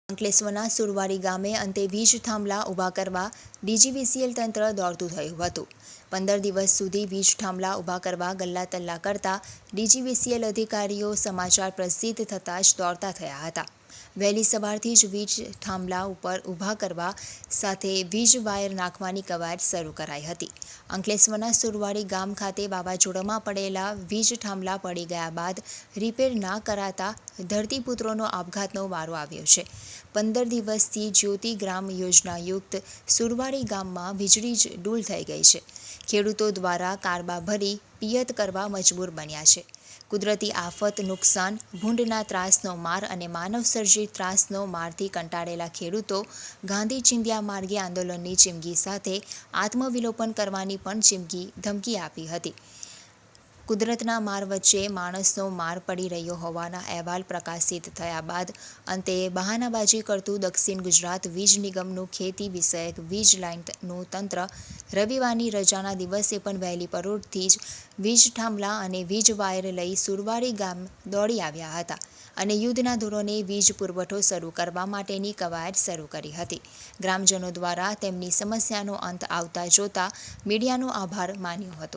અંકલેશ્વરના સુરવારી ગામે અંતે વીજ થાંભલા ઊભા કરવા ડીજીવીસીએલ તંત્ર દોડતું થયું હતું। 15 દિવસ સુધી વીજ થાંભલા ઊભા કરવા ગલ્લાતલ્લા કરતા ડીજીવીસીએલ અધિકારીઓ સમાચાર પ્રસિદ્ધ થતાં જ દોડતા થયા હતા। વહેલી સવારથી જ વીજ થાંભલા ઉપર ઊભા કરવા સાથે વીજ વાયર નાખવાની કવાયત શરૂ કરાઈ હતી। અંકલેશ્વરના સુરવારી ગામ ખાતે વાવાઝોડામાં પડેલા વીજ થાંભલા પડી ગયા બાદ રિપેર ના કરાતા ધરતીપુત્રોનો આપઘાતનો વારો આવ્યો છે। 15 દિવસથી જ્યોતિ ગ્રામ યોજનાયુક્ત સુરવારી ગામમાં વીજળી જ ડૂલ થઈ ગઈ છે। ખેડૂતો દ્વારા કારબા ભરી પિયત કરવા મજબૂર બન્યા છે। કુદરતી આફત, નુકસાન, ભૂંડના ત્રાસનો માર અને માનવસર્જિત ત્રાસનો મારથી કંટાળેલા ખેડૂતો ગાંધી ચિંધ્યા માર્ગે આંદોલનની ચીમકી સાથે આત્મવિલોપન કરવાની પણ ધમકી આપી હતી। કુદરતના માર વચ્ચે માણસનો માર પડી રહ્યો હોવાના અહેવાલ પ્રકાશિત થયા બાદ અંતે બહાનાબાજી કરતું દક્ષિણ ગુજરાત વીજ નિગમનું ખેતી વિષયક વીજ લાઇનનું તંત્ર રવિવારની રજાના દિવસે પણ વહેલી પરોઢથી જ વીજ થાંભલા અને વીજ વાયર લઈ સુરવારી ગામ દોડી આવ્યા હતા અને યુદ્ધના ધોરણે વીજ પુરવઠો શરૂ કરવા માટેની કવાયત શરૂ કરી હતી। ગ્રામજનો દ્વારા તેમની સમસ્યાનો અંત આવતા જોતા મીડિયાનો આભાર માન્યો હતો।